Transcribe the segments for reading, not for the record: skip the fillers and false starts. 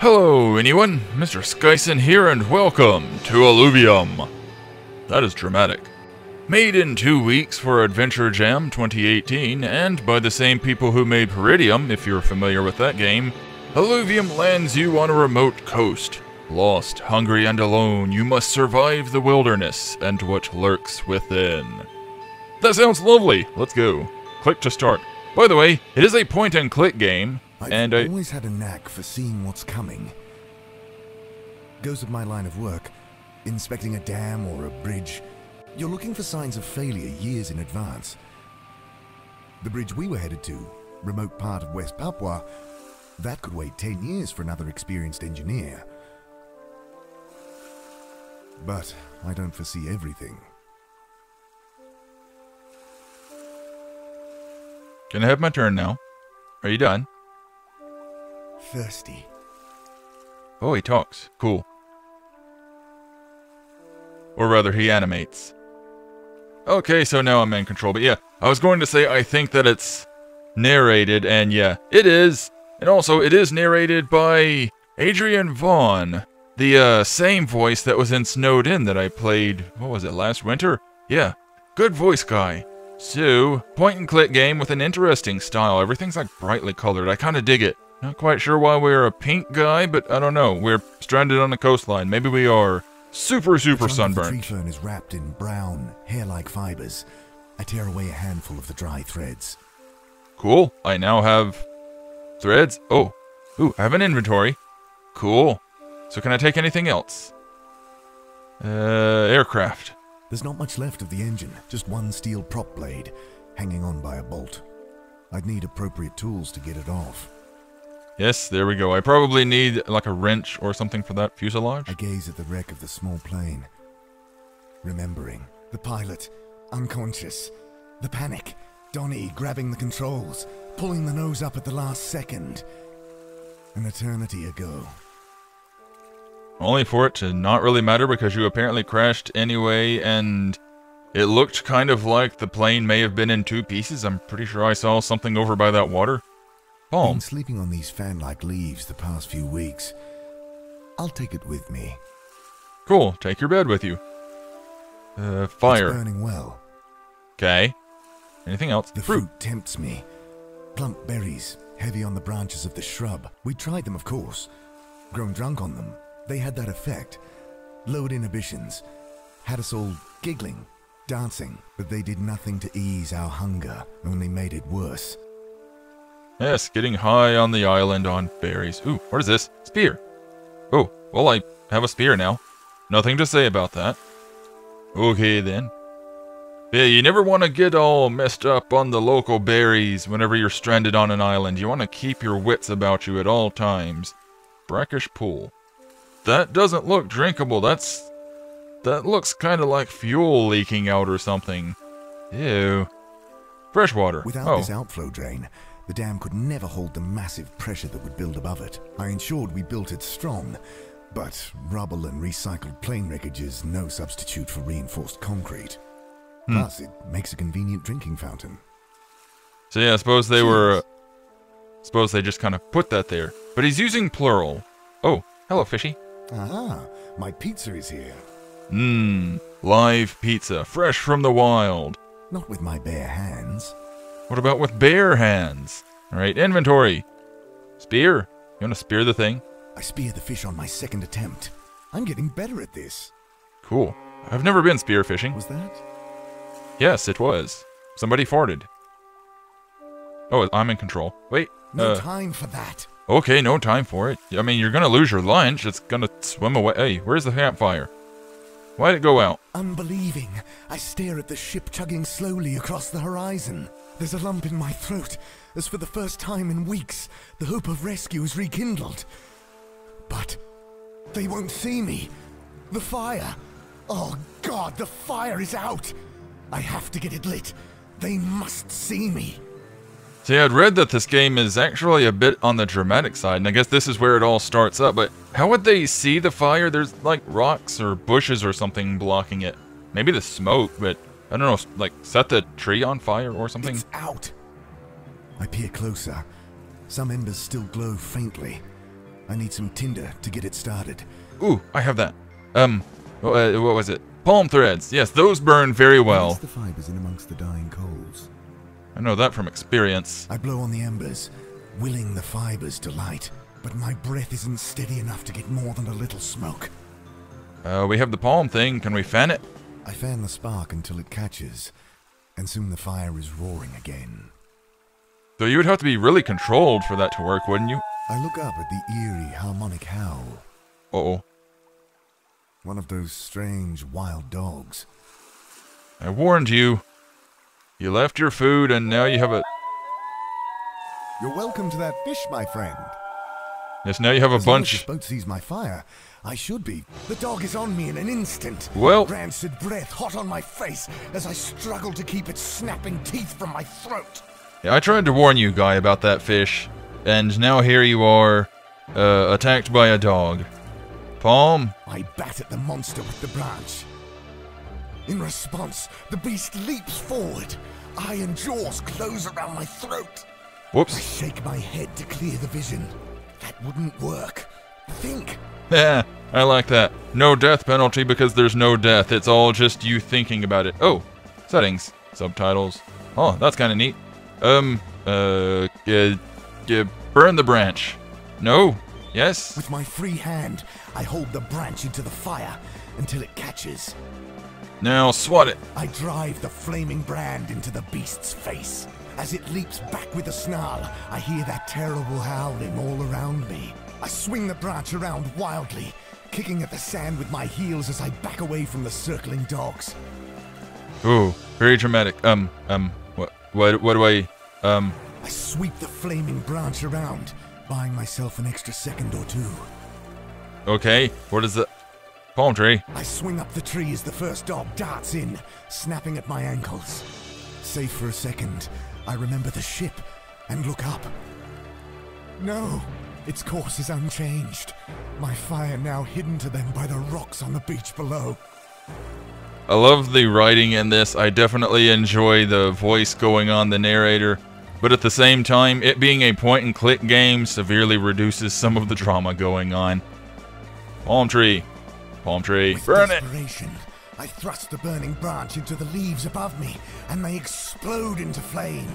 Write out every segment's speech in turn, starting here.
Hello anyone, Mr. Skyson here and welcome to Alluvium. That is dramatic. Made in 2 weeks for Adventure Jam 2018 and by the same people who made Peridium, if you're familiar with that game, Alluvium lands you on a remote coast. Lost, hungry and alone, you must survive the wilderness and what lurks within. That sounds lovely, let's go. Click to start. By the way, it is a point-and-click game. I've always had a knack for seeing what's coming. Goes with my line of work. Inspecting a dam or a bridge. You're looking for signs of failure years in advance. The bridge we were headed to, remote part of West Papua, that could wait 10 years for another experienced engineer. But I don't foresee everything. Can I have my turn now? Are you done? Thirsty. Oh, he talks. Cool. Or rather, he animates. Okay, so now I'm in control. But yeah, I was going to say I think that it's narrated, and yeah, it is. And also, it is narrated by Adrian Vaughn, the same voice that was in Snowed In that I played, what was it, last winter? Yeah, good voice guy. So, point-and-click game with an interesting style. Everything's like brightly colored. I kind of dig it. Not quite sure why we're a pink guy, but I don't know. We're stranded on the coastline. Maybe we are super sunburned. The tree fern is wrapped in brown, hair-like fibers. I tear away a handful of the dry threads. Cool. I now have threads. Oh. Ooh, I have an inventory. Cool. So can I take anything else? Aircraft. There's not much left of the engine. Just one steel prop blade, hanging on by a bolt. I'd need appropriate tools to get it off. Yes, there we go. I probably need like a wrench or something for that fuselage. I gaze at the wreck of the small plane. Remembering. The pilot, unconscious. The panic. Donnie grabbing the controls, pulling the nose up at the last second. An eternity ago. Only for it to not really matter because you apparently crashed anyway, and it looked kind of like the plane may have been in 2 pieces. I'm pretty sure I saw something over by that water. Been sleeping on these fan-like leaves the past few weeks. I'll take it with me. Cool. Take your bed with you. Fire. It's burning well. Okay. Anything else? The fruit tempts me. Plump berries, heavy on the branches of the shrub. We tried them, of course. Grown drunk on them. They had that effect. Lowered inhibitions. Had us all giggling, dancing. But they did nothing to ease our hunger, only made it worse. Yes, getting high on the island on berries. Ooh, what is this? Spear. Oh, well, I have a spear now. Nothing to say about that. Okay, then. Yeah, you never want to get all messed up on the local berries whenever you're stranded on an island. You want to keep your wits about you at all times. Brackish pool. That doesn't look drinkable. That looks kind of like fuel leaking out or something. Ew. Fresh water. Without this outflow drain, the dam could never hold the massive pressure that would build above it. I ensured we built it strong, but rubble and recycled plane wreckage is no substitute for reinforced concrete. Plus, it makes a convenient drinking fountain. So yeah, suppose they just kind of put that there. But he's using plural. Oh, hello, fishy. Ah, my pizza is here. Live pizza, fresh from the wild. Not with my bare hands. What about with bare hands? Alright, inventory. Spear. You want to spear the thing? I spear the fish on my second attempt. I'm getting better at this. Cool. I've never been spear fishing. Was that? Yes, it was. Somebody farted. Oh, I'm in control. Wait. No time for that. Okay, no time for it. I mean, you're gonna lose your lunch. It's gonna swim away. Hey, where's the campfire? Why'd it go out? Unbelieving. I stare at the ship chugging slowly across the horizon. There's a lump in my throat, as for the first time in weeks, the hope of rescue is rekindled. But they won't see me. The fire. Oh God, the fire is out. I have to get it lit. They must see me. See, I'd read that this game is actually a bit on the dramatic side, and I guess this is where it all starts up, but how would they see the fire? There's like rocks or bushes or something blocking it. Maybe the smoke, but I don't know, like set the tree on fire or something? It's out. I peer closer. Some embers still glow faintly. I need some tinder to get it started. Ooh, I have that. What was it? Palm threads. Yes, those burn very well. Place the fibers in amongst the dying coals. I know that from experience. I blow on the embers, willing the fibers to light, but my breath isn't steady enough to get more than a little smoke. We have the palm thing. Can we fan it? I fan the spark until it catches, and soon the fire is roaring again. So you would have to be really controlled for that to work, wouldn't you? I look up at the eerie harmonic howl. Uh-oh. One of those strange wild dogs. I warned you. You left your food and now you have a... You're welcome to that fish, my friend. Yes, now you have a As long as bunch... this boat sees my fire, I should be. The dog is on me in an instant. Well... Rancid breath hot on my face as I struggle to keep its snapping teeth from my throat. Yeah, I tried to warn you, Guy, about that fish. And now here you are, attacked by a dog. Palm? I bat at the monster with the branch. In response, the beast leaps forward. Iron jaws close around my throat. I Whoops. shake my head to clear the vision. That wouldn't work. Think. Yeah, I like that. No death penalty because there's no death. It's all just you thinking about it. Oh, settings. Subtitles. Oh, that's kind of neat. Burn the branch. No. Yes. With my free hand, I hold the branch into the fire until it catches. Now swat it. I drive the flaming brand into the beast's face. As it leaps back with a snarl, I hear that terrible howling all around me. I swing the branch around wildly, kicking at the sand with my heels as I back away from the circling dogs. Ooh, very dramatic. What do I, I sweep the flaming branch around, buying myself an extra second or two. Okay, what is the... Palm tree. I swing up the tree as the first dog darts in, snapping at my ankles. Safe for a second, I remember the ship and look up. No, its course is unchanged. My fire now hidden to them by the rocks on the beach below. I love the writing in this. I definitely enjoy the voice going on the narrator. But at the same time, it being a point-and-click game severely reduces some of the drama going on. Palm tree. Palm tree. With Burn it! desperation, I thrust the burning branch into the leaves above me, and they explode into flame.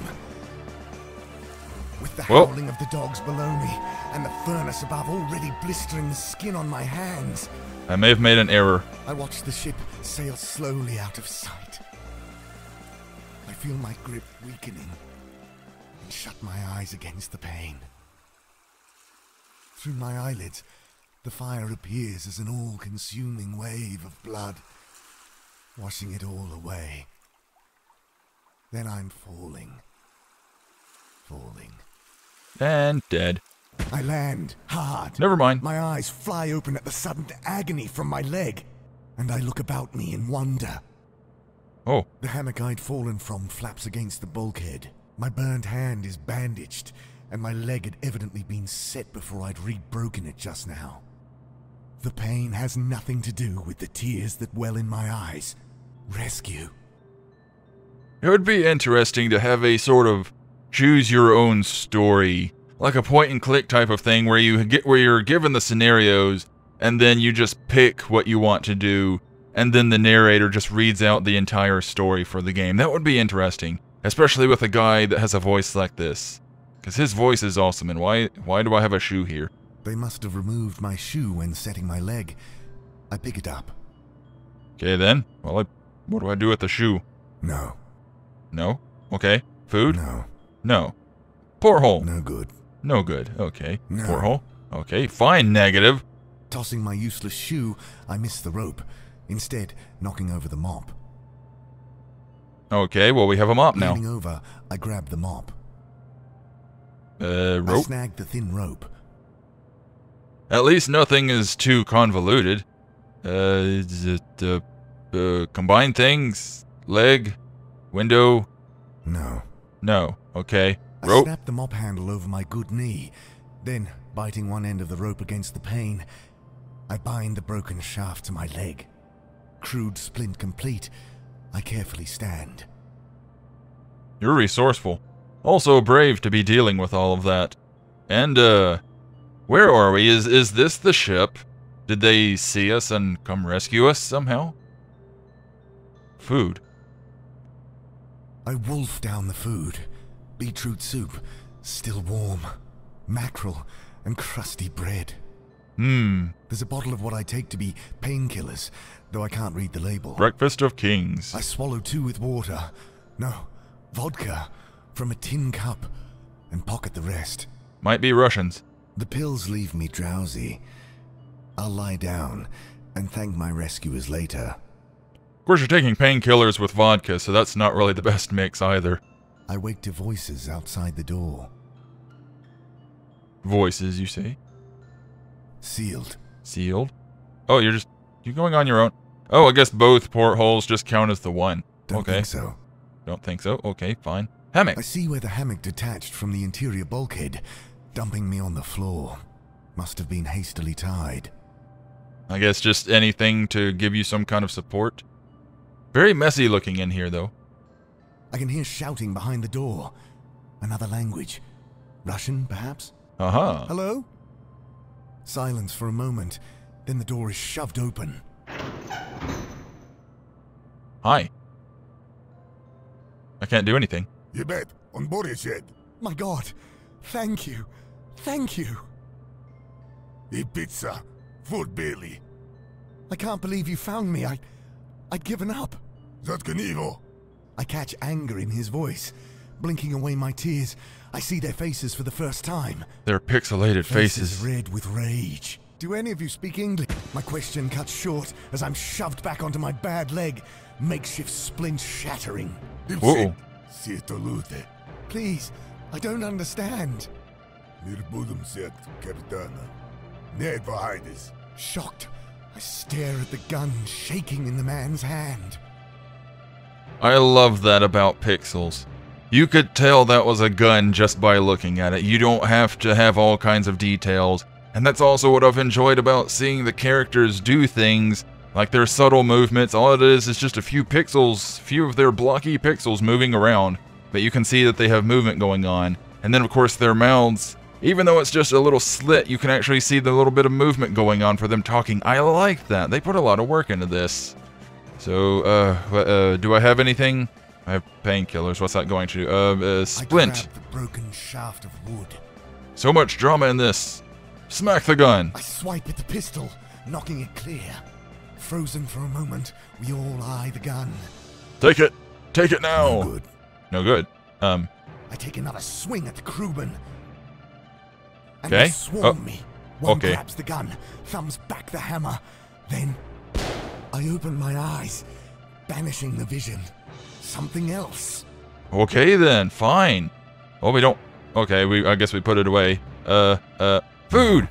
With the howling of the dogs below me, and the furnace above already blistering the skin on my hands, I may have made an error. I watch the ship sail slowly out of sight. I feel my grip weakening, and shut my eyes against the pain. Through my eyelids, the fire appears as an all-consuming wave of blood, washing it all away. Then I'm falling. And dead. I land hard. Never mind. My eyes fly open at the sudden agony from my leg, and I look about me in wonder. Oh, The hammock I'd fallen from flaps against the bulkhead. My burned hand is bandaged, and my leg had evidently been set before I'd re-broken it just now. The pain has nothing to do with the tears that well in my eyes. Rescue. it would be interesting to have a sort of choose-your-own story, like a point-and-click type of thing where you're given the scenarios, and then you just pick what you want to do, and then the narrator just reads out the entire story for the game. That would be interesting, especially with a guy that has a voice like this, because his voice is awesome. And why do I have a shoe here? They must have removed my shoe when setting my leg. I pick it up. Okay then. Well, what do I do with the shoe? No. No. Okay. Food. No. No. Porthole. No good. No good. Okay. No. Porthole. Okay. Fine. Negative. Tossing my useless shoe, I miss the rope, instead knocking over the mop. Okay. Well, we have a mop now. Leaning over, I grab the mop. Rope. I snag the thin rope. At least nothing is too convoluted. Combine things. Leg. Window. No. No. Okay. I Rope. snap the mop handle over my good knee. Then, biting one end of the rope against the pane, I bind the broken shaft to my leg. Crude splint complete, I carefully stand. You're resourceful. Also brave to be dealing with all of that. And, Where are we? Is this the ship? Did they see us and come rescue us somehow? Food. I wolf down the food. Beetroot soup, still warm. Mackerel and crusty bread. There's a bottle of what I take to be painkillers, though I can't read the label. Breakfast of Kings. I swallow 2 with water. No, vodka from a tin cup, and pocket the rest. Might be Russians. The pills leave me drowsy. I'll lie down and thank my rescuers later. Of course, you're taking painkillers with vodka, so that's not really the best mix either. I wake to voices outside the door. Voices, you say? Sealed. Sealed? Oh, you're going on your own. Oh, I guess both portholes just count as the one. Don't Okay. think so. Don't think so? Okay, fine. Hammock. I see where the hammock detached from the interior bulkhead, dumping me on the floor. Must have been hastily tied. I guess just anything to give you some kind of support. Very messy looking in here, though. I can hear shouting behind the door. Another language. Russian, perhaps? Uh-huh. Hello? Silence for a moment, then the door is shoved open. Hi. I can't do anything. You bet. On board your shed. My God! Thank you! Thank you! Eat pizza. Food belly. I can't believe you found me. I'd given up. Zatkanivo. I catch anger in his voice. Blinking away my tears, I see their faces for the first time. Their pixelated faces. Red with rage. Do any of you speak English? My question cuts short as I'm shoved back onto my bad leg, makeshift splint shattering. Whoa. Sietolute. Please, I don't understand. Mir budum set, kapitana. Ned Vahides. Shocked, I stare at the gun shaking in the man's hand. I love that about Pixels. You could tell that was a gun just by looking at it. You don't have to have all kinds of details. And that's also what I've enjoyed about seeing the characters do things, like their subtle movements. All it is just a few pixels, few of their blocky pixels moving around. But you can see that they have movement going on. And then of course their mouths, even though it's just a little slit, you can actually see the little bit of movement going on for them talking. I like that. They put a lot of work into this. So, do I have anything? I have painkillers. What's that going to do? Splint. I grab the broken shaft of wood. So much drama in this. Smack the gun. I swipe at the pistol, knocking it clear. Frozen for a moment, we all eye the gun. Take it. Take it now. No good. No good. I take another swing at the crewman. And Okay. they swarm me. One okay. grabs the gun, thumbs back the hammer. Then I open my eyes, banishing the vision. Something else. Okay then, fine. Well, we don't... Okay, I guess we put it away. Food!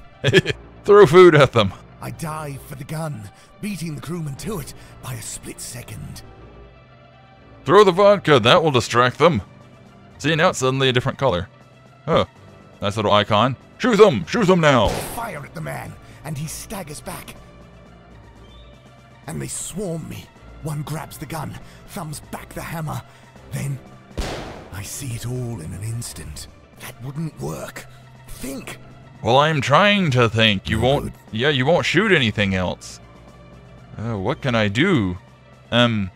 Throw food at them. I dive for the gun, beating the crewman to it by a split second. Throw the vodka, that will distract them. See, now it's suddenly a different color. Oh, nice little icon. Shoot them! Shoot them now! Fire at the man, and he staggers back. And they swarm me. One grabs the gun, thumbs back the hammer. Then, I see it all in an instant. That wouldn't work. Think! Well, I'm trying to think. You No won't... good. Yeah, you won't shoot anything else. What can I do? I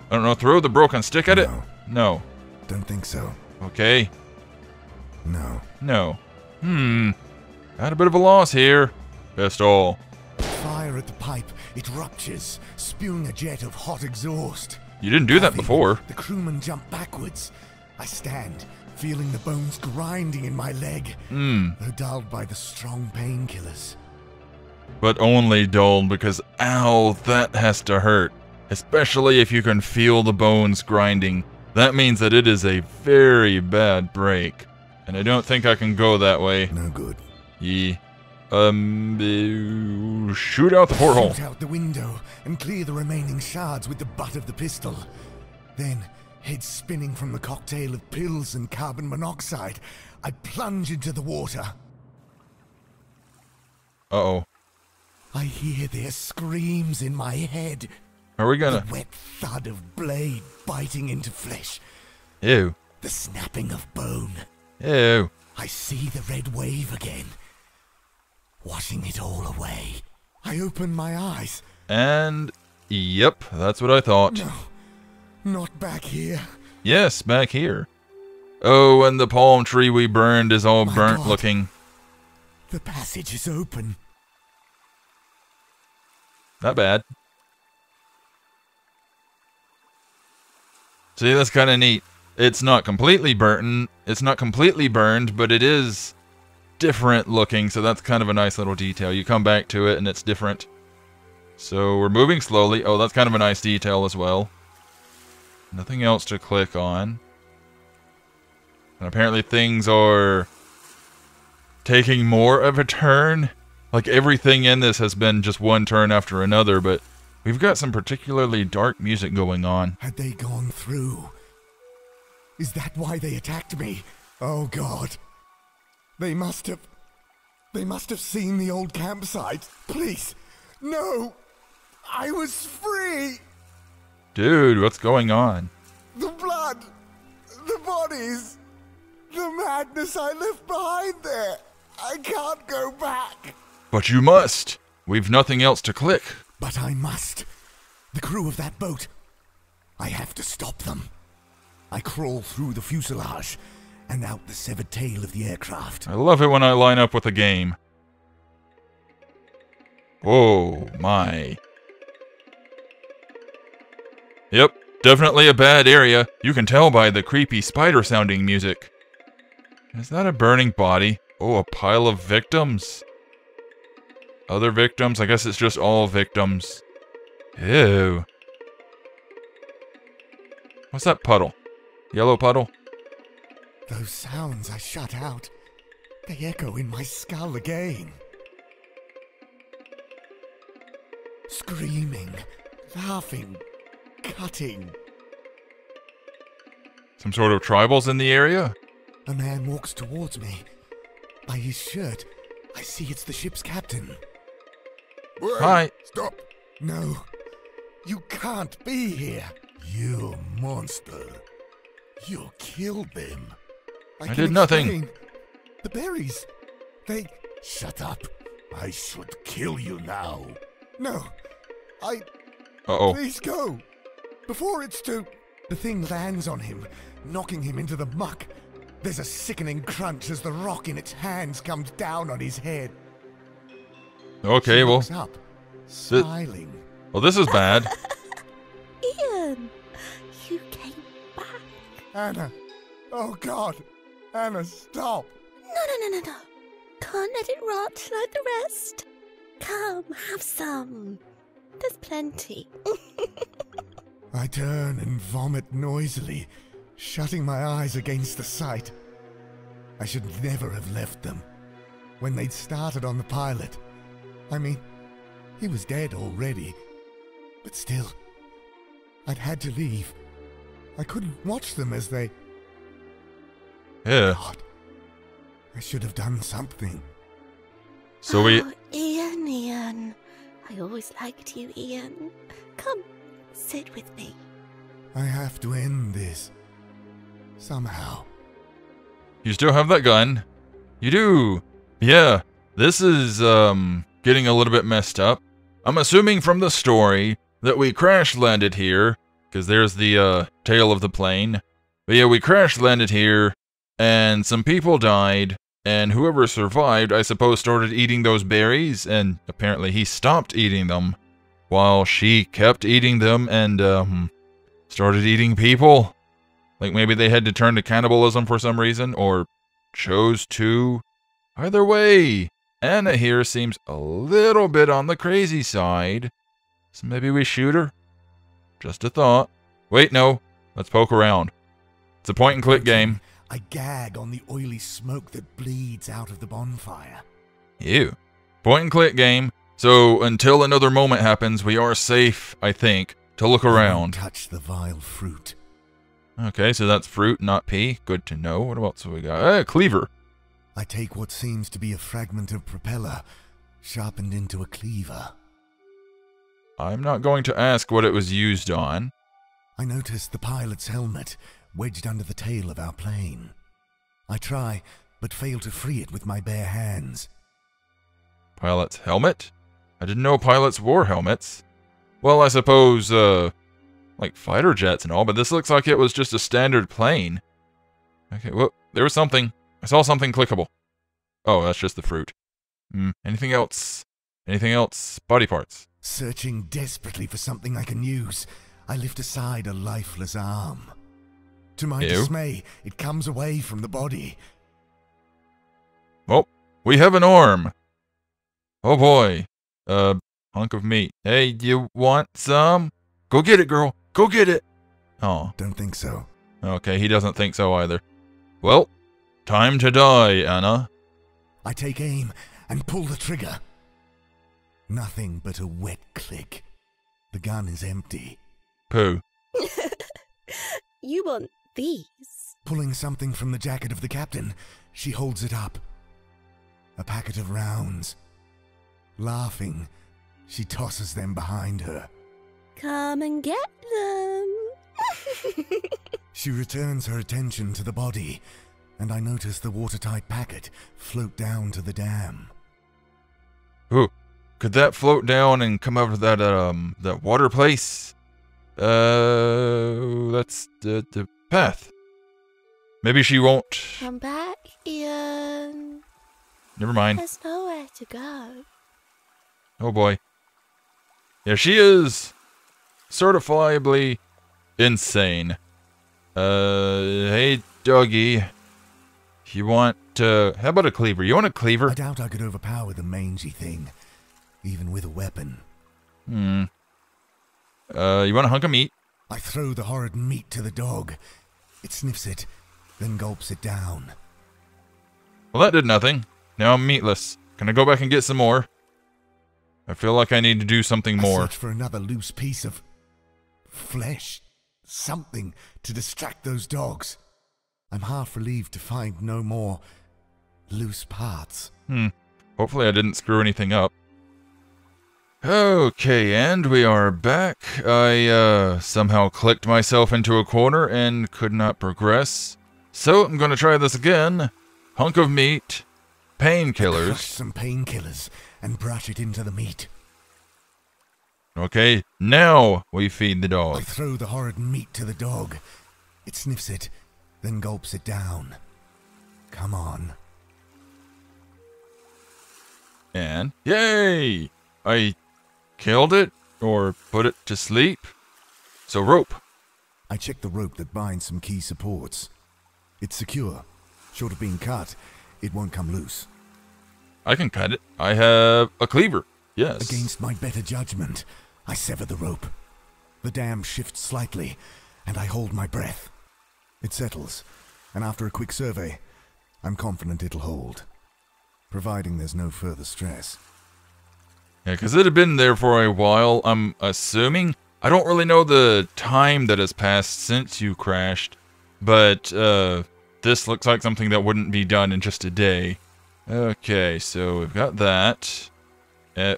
don't know, throw the broken stick at it? No. No. Don't think so. Okay. No. No. Had a bit of a loss here. Pistol. Fire at the pipe. It ruptures, spewing a jet of hot exhaust. You didn't do that Heavy, before. The crewman jump backwards. I stand, feeling the bones grinding in my leg, though dulled by the strong painkillers. But only dulled because, ow, that has to hurt. Especially if you can feel the bones grinding. That means that it is a very bad break. And I don't think I can go that way. No good. Shoot out the porthole. Shoot out the window and clear the remaining shards with the butt of the pistol. Then, head spinning from the cocktail of pills and carbon monoxide, I plunge into the water. Uh-oh. I hear their screams in my head. Are we The gonna... wet thud of blade biting into flesh. Ew. The snapping of bone. Ew. I see the red wave again. washing it all away. I open my eyes. And, yep, that's what I thought. No, not back here. Yes, back here. Oh, and the palm tree we burned is all My burnt God. looking. The passage is open. Not bad. See, that's kind of neat. It's not completely burnt. It's not completely burned, but it is different looking, so that's kind of a nice little detail. You come back to it and it's different. So we're moving slowly. Oh, that's kind of a nice detail as well. Nothing else to click on. And apparently things are taking more of a turn. Like everything in this has been just one turn after another, but we've got some particularly dark music going on. Had they gone through? Is that why they attacked me? Oh God. They must have seen the old campsite. Please. No. I was free. Dude, what's going on? The blood. The bodies. The madness I left behind there. I can't go back. But you must. We've nothing else to click. But I must. The crew of that boat. I have to stop them. I crawl through the fuselage and out the severed tail of the aircraft. I love it when I line up with a game. Oh my. Yep, definitely a bad area. You can tell by the creepy spider-sounding music. Is that a burning body? Oh, a pile of victims. Other victims? I guess it's just all victims. Ew. What's that puddle? Yellow puddle? Those sounds I shut out, they echo in my skull again. Screaming, laughing, cutting. Some sort of tribals in the area? A man walks towards me. By his shirt, I see it's the ship's captain. Wait, Hi. Stop. No, you can't be here. You monster. You killed them. I can did nothing. explain. The berries, they... Shut up. I should kill you now. No, Uh-oh. Please go. Before it's too... The thing lands on him, knocking him into the muck. There's a sickening crunch as the rock in its hands comes down on his head. Okay, She well... looks up, smiling. Well, this is bad. Ian, you came back. Anna. Oh, God. Anna, stop. No. Can't let it rot like the rest. Come, have some. There's plenty. I turn and vomit noisily, shutting my eyes against the sight. I should never have left them. When they'd started on the pilot. I mean, he was dead already. But still, I'd had to leave. I couldn't watch them as they... Yeah. God, I should have done something. So we... Oh, Ian. I always liked you, Ian. Come, sit with me. I have to end this. Somehow. You still have that gun? You do. Yeah. This is, getting a little bit messed up. I'm assuming from the story that we crash landed here, because there's the, tail of the plane. But yeah, we crash landed here, and some people died, and whoever survived, I suppose, started eating those berries, and apparently he stopped eating them, while she kept eating them, and, started eating people. Like maybe they had to turn to cannibalism for some reason, or chose to. Either way, Anna here seems a little bit on the crazy side. So maybe we shoot her? Just a thought. Wait, no. Let's poke around. It's a point and click game. I gag on the oily smoke that bleeds out of the bonfire. Ew. Point and click game. So until another moment happens, we are safe, I think, to look I won't around. touch the vile fruit. Okay, so that's fruit, not pea. Good to know. What else have we got? Cleaver. I take what seems to be a fragment of propeller, sharpened into a cleaver. I'm not going to ask what it was used on. I notice the pilot's helmet wedged under the tail of our plane. I try, but fail to free it with my bare hands. Pilot's helmet? I didn't know pilots wore helmets. Well, I suppose, like fighter jets and all, but this looks like it was just a standard plane. Okay, well, there was something. I saw something clickable. Oh, that's just the fruit. Anything else? Anything else? Body parts. Searching desperately for something I can use, I lift aside a lifeless arm. To my dismay, it comes away from the body. Oh, we have an arm. Oh boy. Hunk of meat. Hey, do you want some? Go get it, girl. Go get it. Oh. Don't think so. Okay, he doesn't think so either. Well, time to die, Anna. I take aim and pull the trigger. Nothing but a wet click. The gun is empty. Pooh. You want these? Pulling something from the jacket of the captain, she holds it up. A packet of rounds. Laughing, she tosses them behind her. Come and get them. She returns her attention to the body, and I notice the watertight packet float down to the dam. Ooh, could that float down and come over to that water place? That's the path. Maybe she won't. Come back, Ian. Never mind. There's nowhere to go. Oh boy. Yeah, she is certifiably insane. Hey, doggy. You want, how about a cleaver? You want a cleaver? I doubt I could overpower the mangy thing, even with a weapon. You want a hunk of meat? I throw the horrid meat to the dog. It sniffs it, then gulps it down. Well, that did nothing. Now I'm meatless. Can I go back and get some more? I feel like I need to do something more. I search for another loose piece of flesh. Something to distract those dogs. I'm half relieved to find no more loose parts. Hopefully I didn't screw anything up. Okay, and we are back. I somehow clicked myself into a corner and could not progress. So I'm going to try this again. Hunk of meat. Painkillers. Crush some painkillers and brush it into the meat. Okay, now we feed the I dog. throw the horrid meat to the dog. It sniffs it, then gulps it down. Come on. And, yay! I killed it, or put it to sleep. So rope. I check the rope that binds some key supports. It's secure. Short of being cut, it won't come loose. I can cut it. I have a cleaver. Yes. Against my better judgment, I sever the rope. The dam shifts slightly, and I hold my breath. It settles, and after a quick survey, I'm confident it'll hold. Providing there's no further stress. Yeah, because it had been there for a while, I'm assuming. I don't really know the time that has passed since you crashed, but this looks like something that wouldn't be done in just a day. Okay, so we've got that.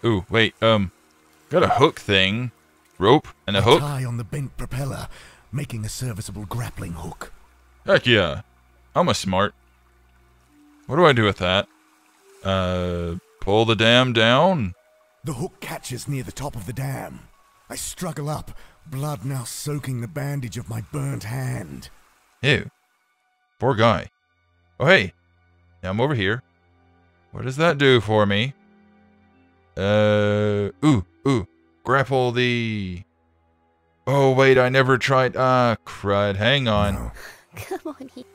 Ooh, wait, got a hook thing. Rope and a hook. Tie on the bent propeller, making a serviceable grappling hook. Heck yeah. I'm a smart. What do I do with that? Pull the dam down? The hook catches near the top of the dam. I struggle up, blood now soaking the bandage of my burnt hand. Ew. Poor guy. Oh, hey. Now I'm over here. What does that do for me? Ooh. Grapple the... Oh, wait, I never tried... Ah, crud. Hang on. No. Come on, Ian.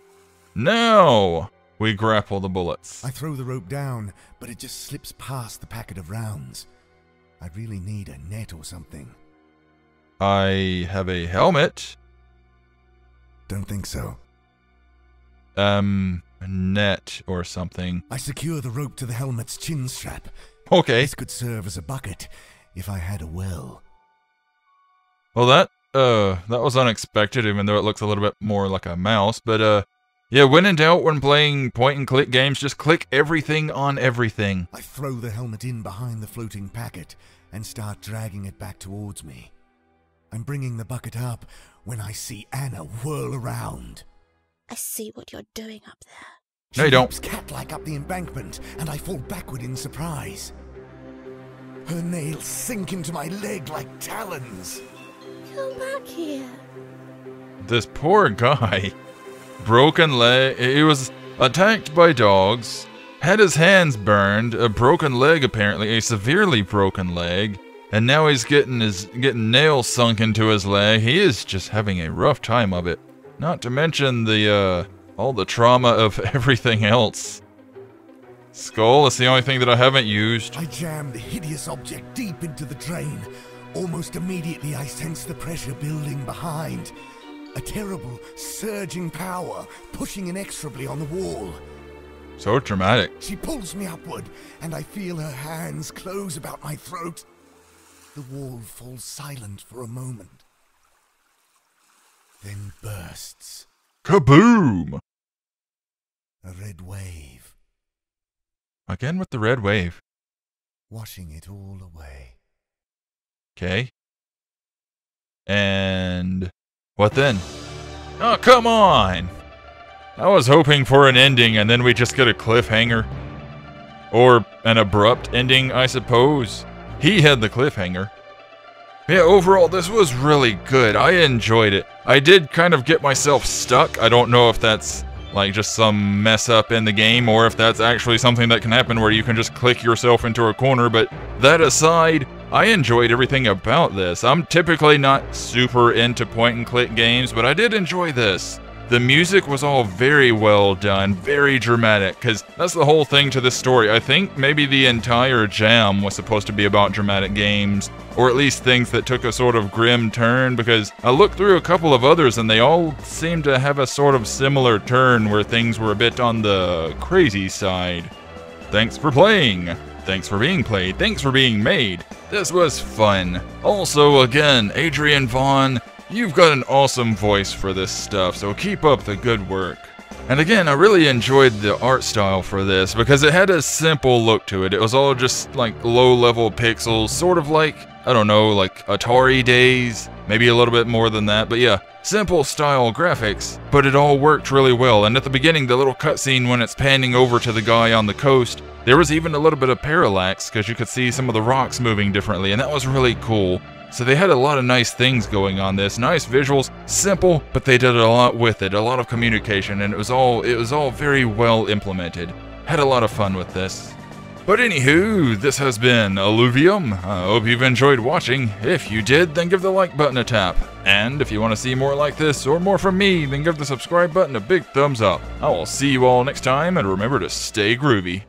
Now we grapple the bullets. I throw the rope down, but it just slips past the packet of rounds. I really need a net or something. I have a helmet. Don't think so. A net or something. I secure the rope to the helmet's chin strap. Okay. This could serve as a bucket if I had a well. Well, that was unexpected, even though it looks a little bit more like a mouse. But, yeah, when in doubt when playing point-and-click games, just click everything on everything. I throw the helmet in behind the floating packet and start dragging it back towards me. I'm bringing the bucket up when I see Anna whirl around. I see what you're doing up there. No, you don't. She leaps cat-like up the embankment, and I fall backward in surprise. Her nails sink into my leg like talons. Come back here. This poor guy. Broken leg. He was attacked by dogs. Had his hands burned. A broken leg, apparently. A severely broken leg. And now he's getting nails sunk into his leg. He is just having a rough time of it. Not to mention the, all the trauma of everything else. Skull is the only thing that I haven't used. I jammed the hideous object deep into the drain. Almost immediately I sensed the pressure building behind. A terrible, surging power pushing inexorably on the wall. So dramatic. She pulls me upward, and I feel her hands close about my throat. The wall falls silent for a moment. Then bursts. Kaboom! A red wave, Again with the red wave. washing it all away. Okay. And what then? Oh, come on! I was hoping for an ending and then we just get a cliffhanger. Or an abrupt ending, I suppose. He had the cliffhanger. Yeah, overall, this was really good. I enjoyed it. I did kind of get myself stuck. I don't know if that's like just some mess up in the game or if that's actually something that can happen where you can just click yourself into a corner, but that aside, I enjoyed everything about this. I'm typically not super into point-and-click games, but I did enjoy this. The music was all very well done, very dramatic, because that's the whole thing to this story. I think maybe the entire jam was supposed to be about dramatic games, or at least things that took a sort of grim turn, because I looked through a couple of others and they all seemed to have a sort of similar turn where things were a bit on the crazy side. Thanks for playing. Thanks for being played. Thanks for being made. This was fun. Also, again, Adrian Vaughn, you've got an awesome voice for this stuff, so keep up the good work. And again, I really enjoyed the art style for this because it had a simple look to it. It was all just like low-level pixels, sort of like, I don't know, like Atari days, maybe a little bit more than that, but yeah, simple style graphics, but it all worked really well. And at the beginning, the little cutscene when it's panning over to the guy on the coast, there was even a little bit of parallax because you could see some of the rocks moving differently, and that was really cool. So they had a lot of nice things going on this, nice visuals, simple, but they did a lot with it, a lot of communication, and it was all very well implemented. Had a lot of fun with this. But anywho, this has been Alluvium. I hope you've enjoyed watching. If you did, then give the like button a tap. And if you want to see more like this, or more from me, then give the subscribe button a big thumbs up. I will see you all next time, and remember to stay groovy.